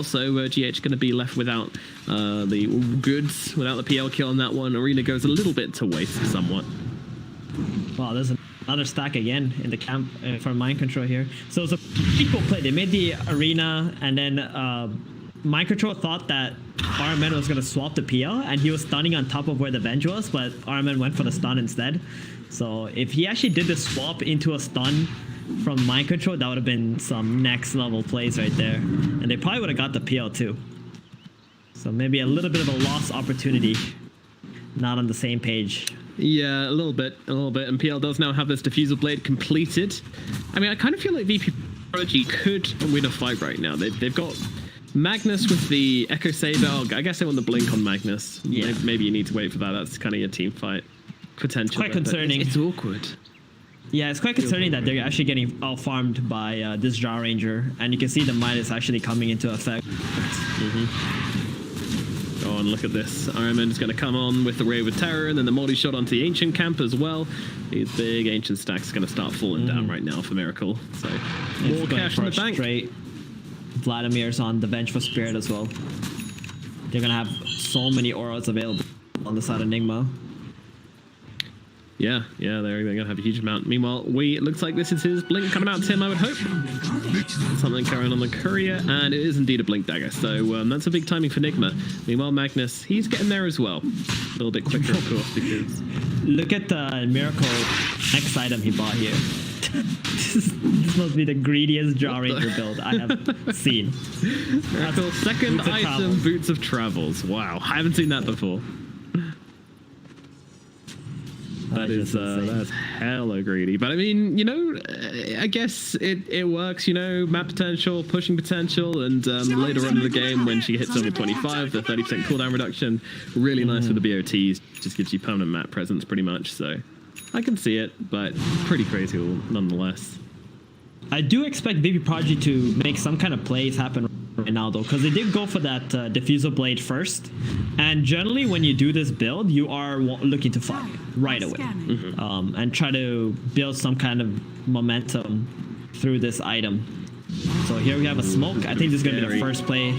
So GH going to be left without the goods, without the PL kill on that one. Arena goes a little bit to waste somewhat. Wow, there's another stack again in the camp for Mind Control here. So it's a equal play. They made the Arena, and then Mind Control thought that RMN was going to swap the PL, and he was stunning on top of where the Venge was, but RMN went for the stun instead. So if he actually did the swap into a stun from Mind Control, that would have been some next level plays right there. And they probably would have got the PL too. So maybe a little bit of a lost opportunity. Not on the same page. Yeah, a little bit. And PL does now have this Diffusal Blade completed. I mean, I kind of feel like VP.Prodigy could win a fight right now. They've got Magnus with the Echo Saber. Oh, I guess they want the blink on Magnus. Yeah. Maybe you need to wait for that. That's kind of your team fight potential. Quite concerning. It's awkward. Yeah, it's quite concerning that they're actually getting out-farmed by this Jaw Ranger, and you can see the Midas actually coming into effect. Oh, and look at this. Ironman is going to come on with the Ray with Terror, and then the multi-shot onto the Ancient camp as well. These big Ancient stacks are going to start falling down right now for Miracle. So, more cash in the bank. Straight. Vladimir's on the bench for Spirit as well. They're going to have so many auras available on the side of Nigma. Yeah, they're going to have a huge amount. Meanwhile, it looks like this is his blink coming out to him, I would hope. Something carrying on the courier, and it is indeed a blink dagger, so that's a big timing for Nigma. Meanwhile, Magnus, he's getting there as well. A little bit quicker, of course, because... Look at the Miracle next item he bought here. This must be the greediest Jaw Ranger build I have seen. Miracle, second item, Boots of Travels. Wow, I haven't seen that before. That's hella greedy. But I mean, you know, I guess it works, you know, map potential, pushing potential, and later on in the game when she hits over 25, the 30% cooldown reduction, really nice with the BOTs, just gives you permanent map presence pretty much, so I can see it, but pretty crazy nonetheless. I do expect VP.Prodigy to make some kind of plays happen right now though, because they did go for that Diffusal Blade first, and generally when you do this build you are looking to fight right away and try to build some kind of momentum through this item. So here we have a smoke. I think this is going to be the first play.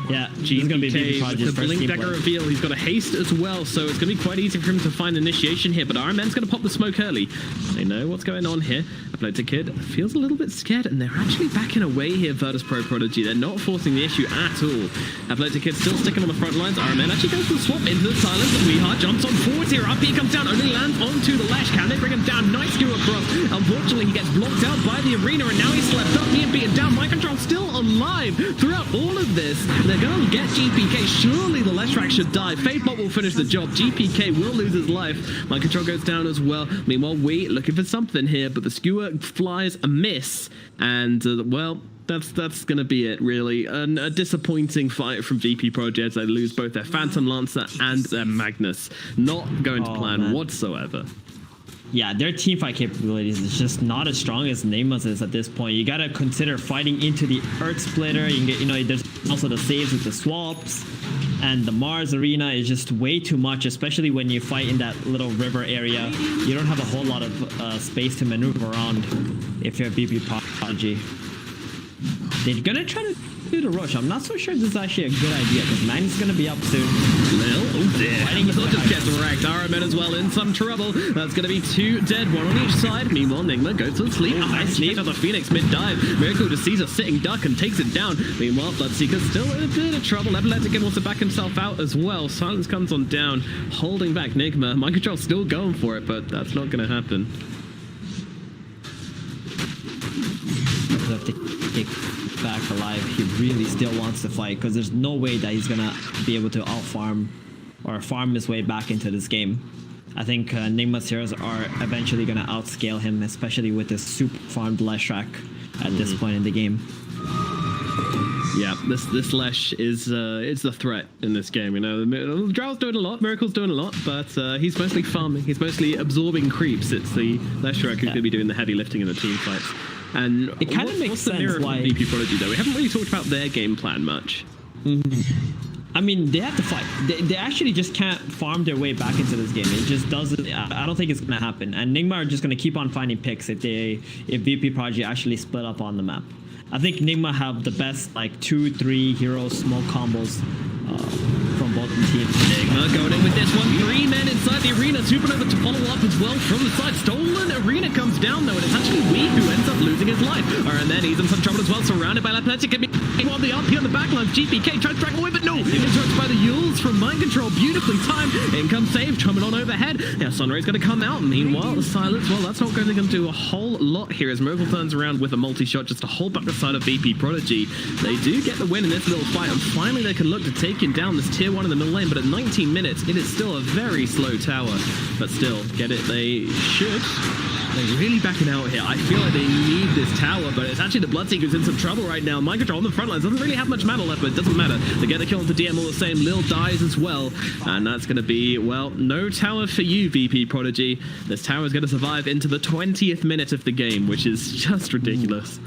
Yeah, this is going to be VP.Prodigy's first blink dagger reveal. He's got a haste as well, so it's going to be quite easy for him to find initiation here. But RMN's going to pop the smoke early. They know what's going on here. Athletic Kid feels a little bit scared, and they're actually backing away here. VP.Prodigy. They're not forcing the issue at all. Athletic Kid still sticking on the front lines. RMN actually goes for the swap into the silence. Weehart jumps on forward here. Up he comes down, only lands onto the lash. Can they bring him down? Nice skew across. Unfortunately, he gets blocked out by the Arena, and now he's slept up. Being beaten down. Mind Control still alive throughout all of this. They're going to get GPK. Surely the Leshrac should die. Fadebot will finish the job. GPK will lose his life. Mind Control goes down as well. Meanwhile, we looking for something here, but the skewer flies a miss, and well, that's going to be it, really. A disappointing fight from VP.Prodigy as they lose both their Phantom Lancer and their Magnus. Not going to plan whatsoever. Yeah, their teamfight capabilities is just not as strong as Nigma's is at this point. You gotta consider fighting into the Earth Splitter. You can get, you know, there's also the saves with the swaps, and the Mars Arena is just way too much, especially when you fight in that little river area. You don't have a whole lot of space to maneuver around if you're VP.Prodigy. They're gonna try to do the rush. I'm not so sure this is actually a good idea, because Magnus is gonna be up soon. Lil, oh dear. Lil just gets wrecked. RMN as well in some trouble. That's gonna be two dead, one on each side. Meanwhile, Nigma goes to sleep. Nice sleep of the Phoenix mid-dive. Miracle just sees a sitting duck and takes it down. Meanwhile, Bloodseeker's still in a bit of trouble. Epileptic wants to back himself out as well. Silence comes on down, holding back Nigma. Mind Control still going for it, but that's not gonna happen. Have to take back alive. He really still wants to fight, because there's no way that he's gonna be able to out-farm or farm his way back into this game. I think Nigma's heroes are eventually gonna outscale him, especially with this super farmed Leshrac at this point in the game. Yeah, this Lesh is it's the threat in this game. You know, the Drow's doing a lot, Miracle's doing a lot, but he's mostly farming. He's mostly absorbing creeps. It's the Leshrac who's gonna be doing the heavy lifting in the team fights. And it kind of makes sense why VP.Prodigy though. We haven't really talked about their game plan much. I mean, they have to fight. They actually just can't farm their way back into this game. It just doesn't. I don't think it's gonna happen. And Nigma are just gonna keep on finding picks if VP.Prodigy actually split up on the map. I think Nigma have the best like 2-3 hero smoke combos from both the teams. Nigma going in with this one. 3 men inside the arena. Supernova to follow up as well from the side. Stolen arena comes down though, and it's actually Wee who ends up losing his life. And then he's in some trouble as well, surrounded by Athletic. On the RP on the backline. GPK tries to drag away, but no. Interrupted by the Yules from Mind Control. Beautifully timed. Income save coming on overhead. Yeah, Sunray's going to come out. Meanwhile, the silence, well, that's not going to do a whole lot here as Miracle turns around with a multi-shot just to hold back the side of VP.Prodigy. They do get the win in this little fight, and finally they can look to taking down this tier 1 in the middle lane, but at 19 minutes, it is still a very slow tower. But still, get it, they should. They're really backing out here. I feel like they need this tower, but it's actually the Bloodseeker's in some trouble right now. Mind Control on the front lines doesn't really have much mana left, but it doesn't matter. They get the kill into DM all the same. Lil dies as well, and that's going to be, well, no tower for you, VP.Prodigy. This tower is going to survive into the 20th minute of the game, which is just ridiculous.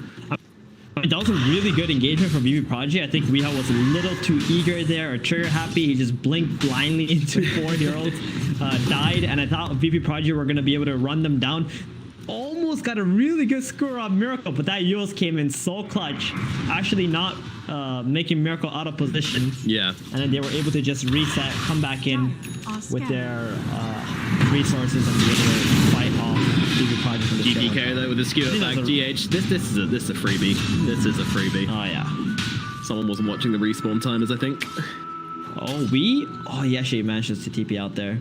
That was a really good engagement from VP.Prodigy. I think Weehaw was a little too eager there, or trigger happy. He just blinked blindly into 4 heroes, died, and I thought VP.Prodigy were going to be able to run them down. Almost got a really good score on Miracle, but that Yules came in so clutch, actually not making Miracle out of position. Yeah. And then they were able to just reset, come back in with their resources and be able to fight off VP.Prodigy from the GPK though with the skew attack. GH. This is a freebie. This is a freebie. Oh yeah. Someone wasn't watching the respawn timers, I think. Oh, he actually managed to TP out there.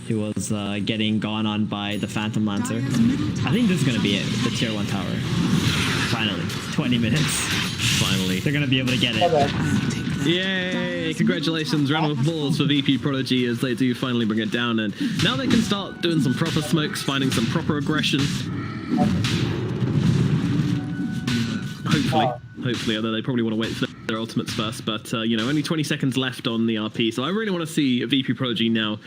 He was getting gone on by the Phantom Lancer. I think this is going to be it, the tier 1 tower. Finally, 20 minutes. Finally. They're going to be able to get it. Yay! Congratulations, round of applause for VP.Prodigy as they do finally bring it down, and now they can start doing some proper smokes, finding some proper aggression. Hopefully, although they probably want to wait for their ultimates first, but you know, only 20 seconds left on the RP, so I really want to see VP.Prodigy now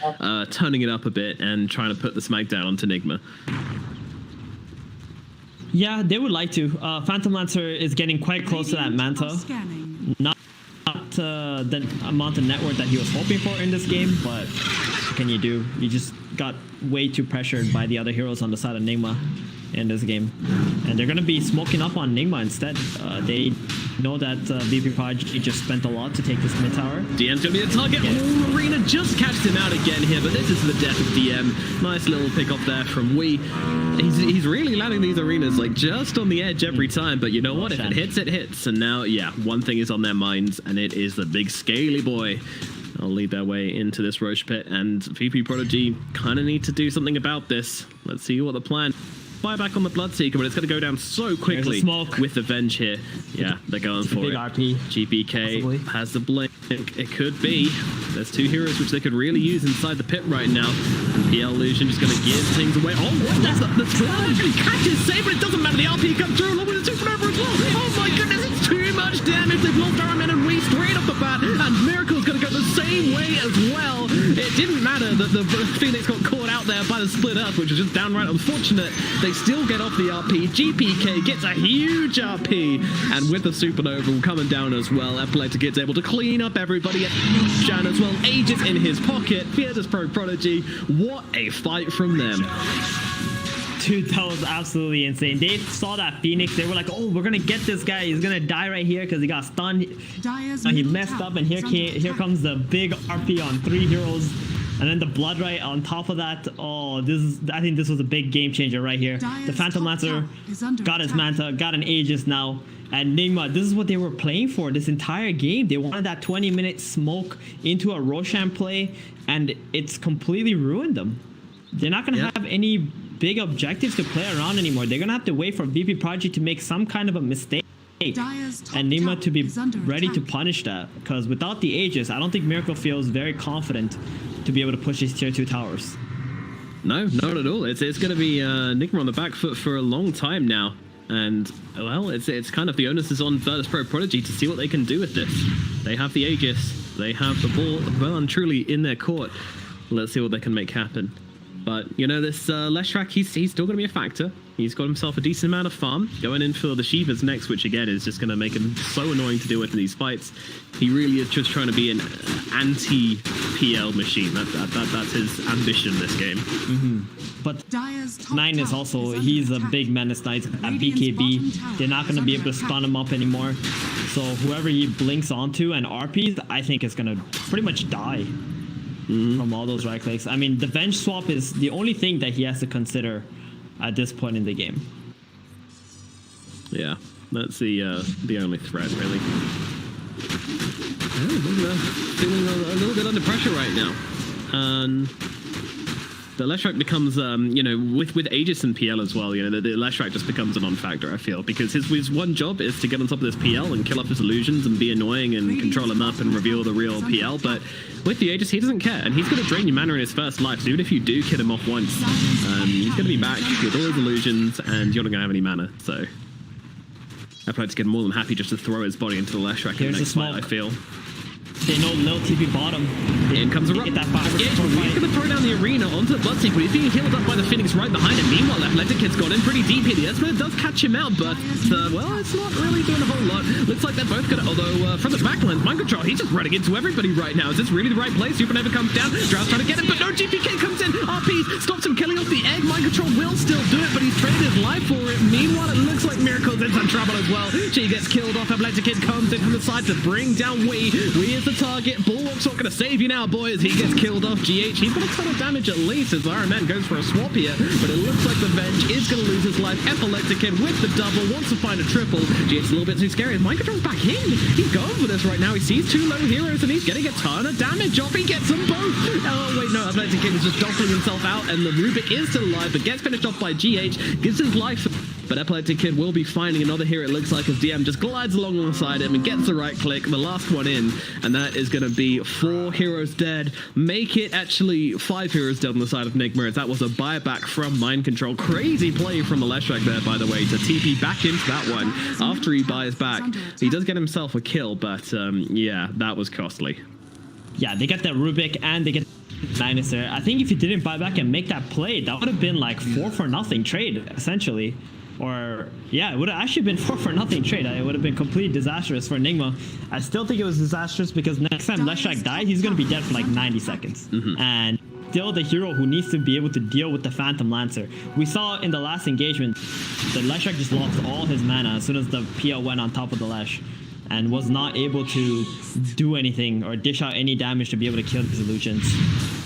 turning it up a bit and trying to put the smack down onto Nigma. Yeah, they would like to. Phantom Lancer is getting quite close to that Manta. Not the amount of network that he was hoping for in this game, but what can you do? You just got way too pressured by the other heroes on the side of Nigma in this game, and they're going to be smoking up on Nigma instead. They know that VP.Prodigy just spent a lot to take this mid tower. DM's going to be the target. Oh, Arena just catched him out again here, but this is the death of DM. Nice little pick up there from Wee. He's really landing these arenas like just on the edge every time, but you know what? If it hits, it hits. And now, yeah, one thing is on their minds, and it is the big scaly boy. I'll lead their way into this Roche pit, and VP.Prodigy kind of need to do something about this. Let's see what the plan. Fire back on the Bloodseeker, but it's going to go down so quickly with the Venge here. Yeah, they're going for it. RP. GPK possibly has the blink. It could be. There's 2 heroes which they could really use inside the pit right now. And PL Illusion just going to give things away. Oh, what? That's the Squall actually catches save, but it doesn't matter. The RP comes through along with the Supernova as well. Oh my goodness, it's too much damage. They've lost Iron Man and Wee straight off the bat, and Miracle's going to go the same way as well. It didn't matter that the Phoenix got caught out there by the split up, which was just downright unfortunate. They still get off the RP. GPK gets a huge RP, and with the Supernova coming down as well, Epileptic gets able to clean up everybody. Jan as well, Aegis in his pocket. VP.Prodigy, what a fight from them. Dude, that was absolutely insane. They saw that Phoenix. They were like, oh, we're going to get this guy. He's going to die right here because he got stunned. He messed up, and here comes the big RP on 3 heroes. And then the Blood Right on top of that. Oh, I think this was a big game changer right here. The Phantom Lancer got his Manta, got an Aegis now. And Nigma, this is what they were playing for this entire game. They wanted that 20-minute smoke into a Roshan play, and it's completely ruined them. They're not going to have any big objectives to play around anymore. They're going to have to wait for VP.Prodigy to make some kind of a mistake and Nigma to be ready to punish that. Because without the Aegis, I don't think Miracle feels very confident to be able to push these tier 2 towers. No, not at all. It's going to be Nigma on the back foot for a long time now. And, well, it's kind of the onus is on VP.Prodigy to see what they can do with this. They have the Aegis. They have the ball well and truly in their court. Let's see what they can make happen. But, you know, this Leshrac, he's still going to be a factor. He's got himself a decent amount of farm. Going in for the Shivas next, which again is just going to make him so annoying to deal with in these fights. He really is just trying to be an anti-PL machine. That's his ambition this game. But 9 is also, he's a big menace knight at BKB. They're not going to be able to stun him up anymore. So whoever he blinks onto and RPs, I think is going to pretty much die from all those right clicks. I mean, the Venge swap is the only thing that he has to consider at this point in the game. Yeah, that's the only threat, really. Feeling a little bit under pressure right now. The Leshrac becomes, you know, with Aegis and PL as well, you know, the Leshrac just becomes a non-factor, I feel, because his one job is to get on top of this PL and kill off his illusions and be annoying and control him up and reveal the real PL, but with the Aegis, he doesn't care, and he's going to drain your mana in his first life, so even if you do kill him off once, he's going to be back with all his illusions, and you're not going to have any mana, so I probably get more than happy just to throw his body into the Leshrac in the next fight, I feel. They know Lil TP bottom. In comes a rock. He's going to throw down the arena onto the Bloodseeker, but he's being healed up by the Phoenix right behind him. Meanwhile, Athletic Kid's got in pretty deep here. The Esmer does catch him out, but, well, it's not really doing a whole lot. Looks like they're both going to, although from the backlines, Mind Control, he's just running into everybody right now. Is this really the right place? Supernova comes down, Drows trying to get him, but no, GPK comes in. RP stops him killing off the egg. Mind Control will still do it, but he's traded his life for it. Meanwhile, it looks like Miracle's in some trouble as well. She gets killed off. Athletic Kid comes in from the side to bring down Wee. Wee is the target. Bulwark's not going to save you now, boys. He gets killed off. GH, he's got a ton of damage at least as Iron Man goes for a swap here, but it looks like the Venge is going to lose his life. Epileptic Kid with the double, wants to find a triple. GH a little bit too scary. Mind Control's back in. He's going for this right now. He sees two low heroes and he's getting a ton of damage off. He gets them both. Oh, wait, no. Athletic Kid is just doubling himself out and the Rubik is still alive, but gets finished off by GH, gives his life. But Epileptic Kid will be finding another hero, it looks like, as DM just glides along alongside him and gets the right click, the last one in, and that is going to be 4 heroes dead. Make it actually 5 heroes dead on the side of Nigma, as that was a buyback from Mind Control. Crazy play from the Leshrac there, by the way, to TP back into that one after he buys back. He does get himself a kill, but yeah, that was costly. Yeah, they get that Rubik and they get Linus there. I think if he didn't buy back and make that play, that would have been like 4-for-0 trade, essentially. Or, yeah, it would have actually been 4-for-0 trade. It would have been completely disastrous for Nigma. I still think it was disastrous because next time Leshrac dies, he's going to be dead for like 90 seconds. And still the hero who needs to be able to deal with the Phantom Lancer. We saw in the last engagement that Leshrac just lost all his mana as soon as the PL went on top of the Lesh, and was not able to do anything or dish out any damage to be able to kill his illusions.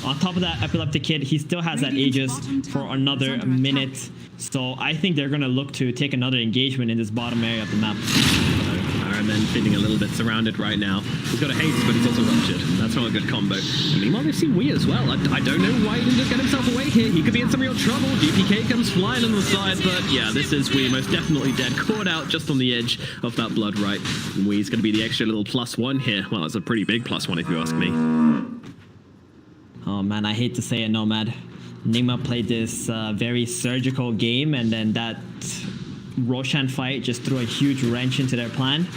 On top of that, Epileptic Kid, he still has that Aegis for another minute. So I think they're going to look to take another engagement in this bottom area of the map. Iron Man feeling a little bit surrounded right now. He's got a haste, but he's also ruptured. That's not a good combo. And meanwhile, they've seen Wee as well. I don't know why he didn't just get himself away here. He could be in some real trouble. GPK comes flying on the side, but yeah, this is Wee most definitely dead. Caught out just on the edge of that blood right. And Wee's going to be the extra little +1 here. Well, it's a pretty big +1 if you ask me. Oh man, I hate to say it, Nomad. Nigma played this very surgical game, and then that Roshan fight just threw a huge wrench into their plan.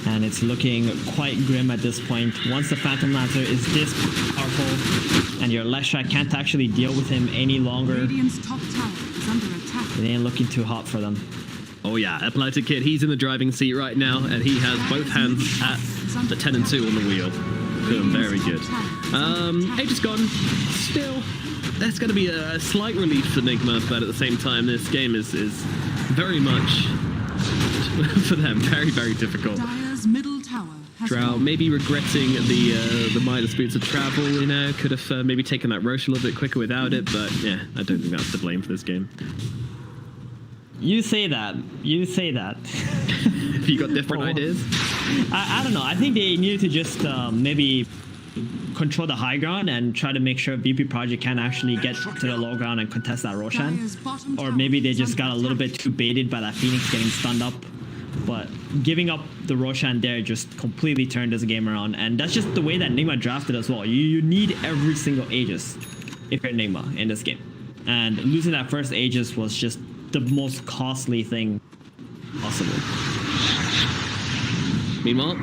And it's looking quite grim at this point. Once the Phantom Lancer is this powerful, and your Leshrac can't actually deal with him any longer, Radiant's top tower is under attack. it ain't looking too hot for them. Oh yeah, Epileptic Kid, he's in the driving seat right now, and he has both hands at the 10 and 2 on the wheel. Feeling very good. Aegis gone. Still, that's going to be a slight relief for Nigma, but at the same time, this game is very much, for them, very, very difficult. Dire's middle tower has Drow fallen. maybe regretting the Midas boots of travel, you know, could have maybe taken that Roche a little bit quicker without it, but yeah, I don't think that's to blame for this game. You say that. You say that. Have you got different ideas? I don't know. I think they needed to just maybe control the high ground and try to make sure VP.Prodigy can actually get to the low ground and contest that Roshan. Dire's bottom Or tower maybe they is just under got a little attack. bit too baited by that Phoenix getting stunned up. But giving up the Roshan there just completely turned this game around. And that's just the way that Nigma drafted as well. You need every single Aegis if you're Nigma in this game. And losing that first Aegis was just the most costly thing possible. Meanwhile,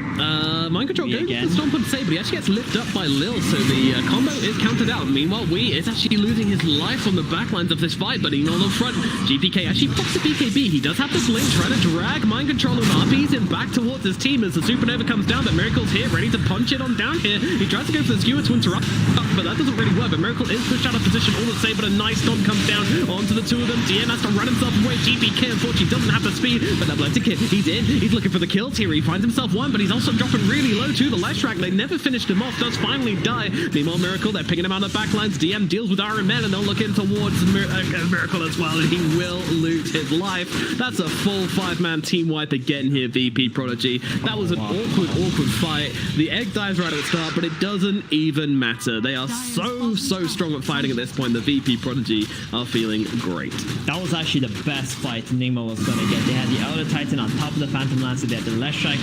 Mind Control goes again. the Stomp and save, but he actually gets lifted up by Lil, so the combo is counted out. Meanwhile, Wee is actually losing his life on the backlines of this fight, but he's on the front. GPK actually pops the BKB. He does have the blink, trying to drag Mind Control and RPs him back towards his team as the Supernova comes down, but Miracle's here, ready to punch it on down here. He tries to go for the skewer to interrupt, but that doesn't really work. But Miracle is pushed out of position all the same, but a nice stomp comes down onto the two of them. DM has to run himself away. GPK unfortunately doesn't have the speed, but that blows to Kid. He's in. He's looking for the kills here. He finds himself one, but he's also dropping really low too. The left track, they never finished him off, does finally die. Meanwhile, Miracle, they're picking him out of the backlines. DM deals with Iron Man, and they'll look in towards Miracle as well, and he will lose his life. That's a full 5-man team wipe again here, VP.Prodigy. That was an awkward fight. The egg dives right at the start, but it doesn't even matter. They are so strong at fighting at this point. The VP.Prodigy are feeling great. That was actually the best fight Nigma was going to get. They had the Elder Titan on top of the Phantom Lancer. They had the Left Strike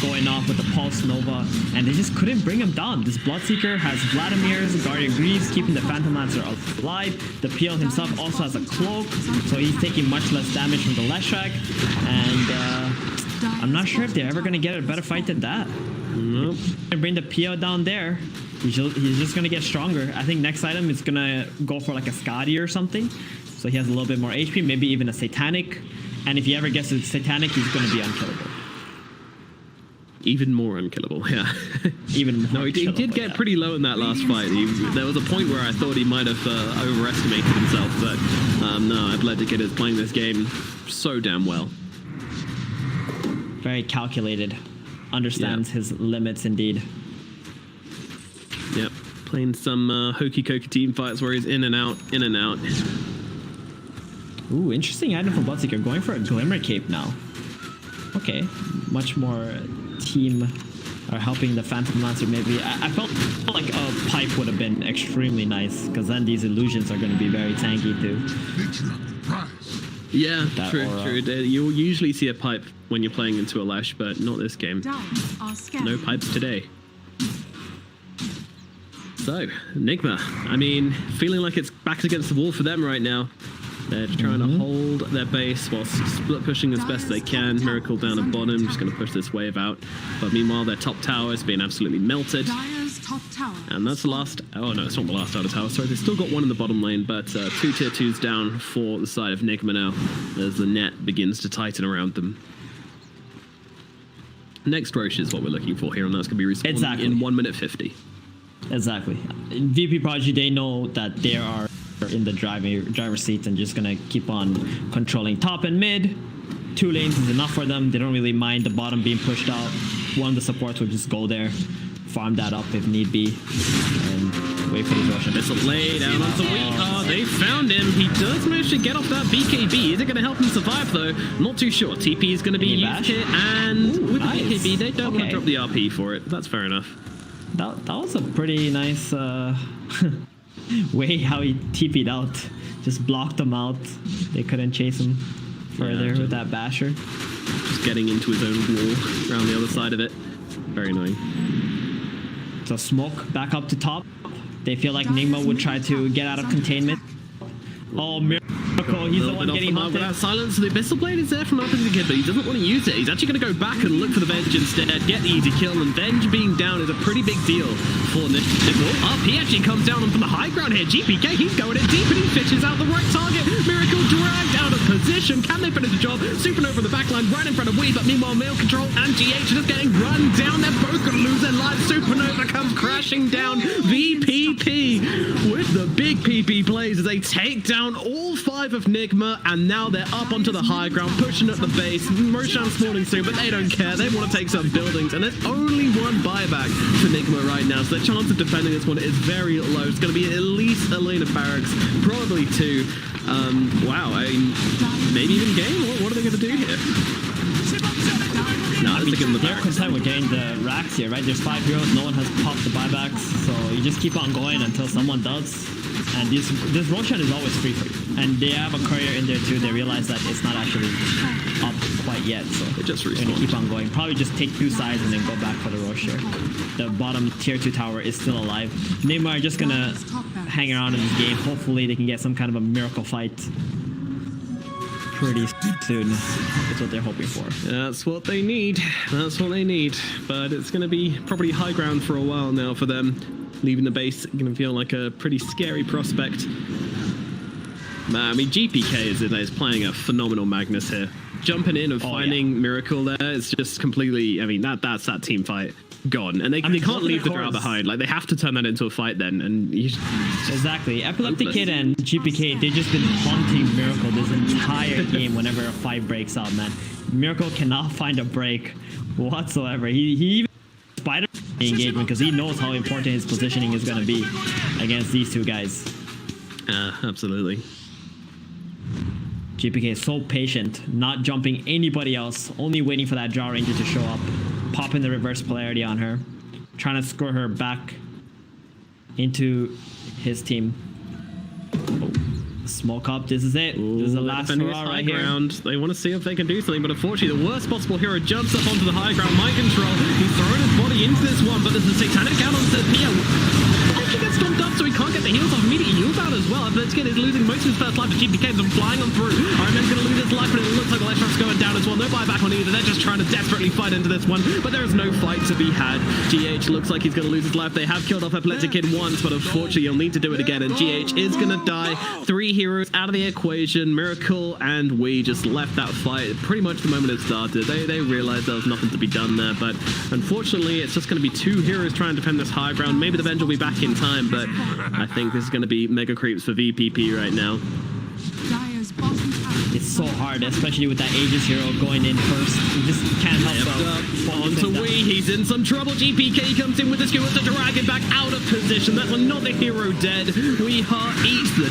going off with the Pulse Nova, and they just couldn't bring him down. This Bloodseeker has Vladimir's, Guardian Greaves, keeping the Phantom Lancer alive. The PL himself also has a cloak, so he's taking much less damage from the Left Strike, and I'm not sure if they're ever going to get a better fight than that. Nope. Bring the PL down there. He's just going to get stronger. I think next item is going to go for like a Scotty or something. So he has a little bit more HP, maybe even a Satanic. And if he ever gets a Satanic, he's going to be unkillable. Even more unkillable, yeah. Even more. No, he did get pretty low in that last fight. There was a point where I thought he might have overestimated himself, but no, Athletic is playing this game so damn well. Very calculated. Understands his limits indeed. Yep, playing some hokey cokey team fights where he's in and out, in and out. Ooh, interesting item from Bloodseeker. Going for a Glimmer Cape now. Okay, much more team are helping the Phantom Lancer maybe. I felt like a pipe would have been extremely nice, because then these illusions are going to be very tanky too. Yeah, true. You'll usually see a pipe when you're playing into a Lash, but not this game. No pipes today. So, Nigma, I mean, feeling like it's back against the wall for them right now. They're trying to hold their base while split pushing as best they can. Miracle down at bottom, just going to push this wave out. But meanwhile, their top tower is being absolutely melted. And that's the last... Oh, no, it's not the last outer tower. Sorry, they've still got one in the bottom lane, but 2 tier 2s down for the side of Nigma now as the net begins to tighten around them. Next Roche is what we're looking for here, and that's going to be respawned in 1 minute 50. Exactly. VP.Prodigy, they know that they are in the driver's seat and just gonna keep on controlling top and mid. 2 lanes is enough for them. They don't really mind the bottom being pushed out. One of the supports will just go there, farm that up if need be, and wait for the Roshan. It's a lay down onto Weehaw. They found him. He does manage to get off that BKB. Is it going to help him survive though? Not too sure. TP is going to be used here, and with the BKB, they don't want to drop the RP for it. That's fair enough. That was a pretty nice way how he TP'd out. Just blocked them out. They couldn't chase him further with that basher. Just getting into his own wall around the other side of it. Very annoying. So smoke back up to top. They feel like Nigma would try to get out of containment. Oh, Miracle, he's the one getting hunted. Without silence, the Abyssal Blade is there from Opposite Kid, but he doesn't want to use it. He's actually going to go back and look for the Venge instead, get the easy kill, and Venge being down is a pretty big deal for Nickel. Up, he actually comes down onto the high ground here. GPK, he's going in deep, and he fishes out the right target. Miracle dragged out of position. Can they finish the job? Supernova in the backline, right in front of Wee, but meanwhile, Mail Control and GH just getting run down. They're both going to lose their lives. Supernova comes crashing down. VPP with the big PP plays as they take down all 5 of Nigma, and now they're up onto the high ground, pushing at the base. Roshan spawning soon, but they don't care. They want to take some buildings, and there's only 1 buyback for Nigma right now, so their chance of defending this one is very low. It's going to be at least a lane of barracks, probably 2. Wow, I mean, maybe even game? What are they going to do here? No, they're content with getting the racks here, right? There's 5 heroes, no one has popped the buybacks, so you just keep on going until someone does. And this Roshan is always free for you. And they have a courier in there too. They realize that it's not actually up quite yet, so they just they're gonna keep on going. Probably just take 2 sides and then go back for the Rosh here. The bottom tier 2 tower is still alive. Nigma are just gonna hang around in this game. Hopefully they can get some kind of a miracle fight. pretty soon. That's what they're hoping for. That's what they need. That's what they need. But it's going to be probably high ground for a while now for them. Leaving the base going to feel like a pretty scary prospect. Man, I mean, GPK is playing a phenomenal Magnus here. Jumping in and finding Miracle there is just completely, I mean, that's that team fight gone. And they can't leave the draw behind. Like, they have to turn that into a fight then. And exactly. Epileptic Kid and GPK, they've just been haunting Miracle this entire game whenever a fight breaks out, man. Miracle cannot find a break whatsoever. He even spider engagement because he knows how important his positioning is going to be against these two guys. Absolutely. GPK is so patient, not jumping anybody else, only waiting for that Jaw Ranger to show up, popping the reverse polarity on her, trying to score her back into his team. Smoke up, this is it. This is the last hurrah right here. They want to see if they can do something, but unfortunately the worst possible hero jumps up onto the high ground. Mind control, he's throwing his body into this one, but there's a satanic count on Pia. He gets stomped up, so he can't get the heals off. Immediately heals out as well. But is losing most of his first life to GPK, and flying on through. Iron Man's going to lose his life, but it looks like Electro's going down as well. No buyback on either. They're just trying to desperately fight into this one, but there is no fight to be had. GH looks like he's going to lose his life. They have killed off Epileptic Kid once, but unfortunately he'll need to do it again, and GH is going to die. 3 heroes out of the equation. Miracle and we just left that fight pretty much the moment it started. They realized there was nothing to be done there, but unfortunately it's just going to be 2 heroes trying to defend this high ground. Maybe the Venge will be back in time, but I think this is going to be mega creeps for VPP right now. It's so hard, especially with that Aegis hero going in first. You just can't help but onto Wee. He's in some trouble. GPK comes in with the skewer to drag it back out of position. That's another hero dead. Wee Heart eats the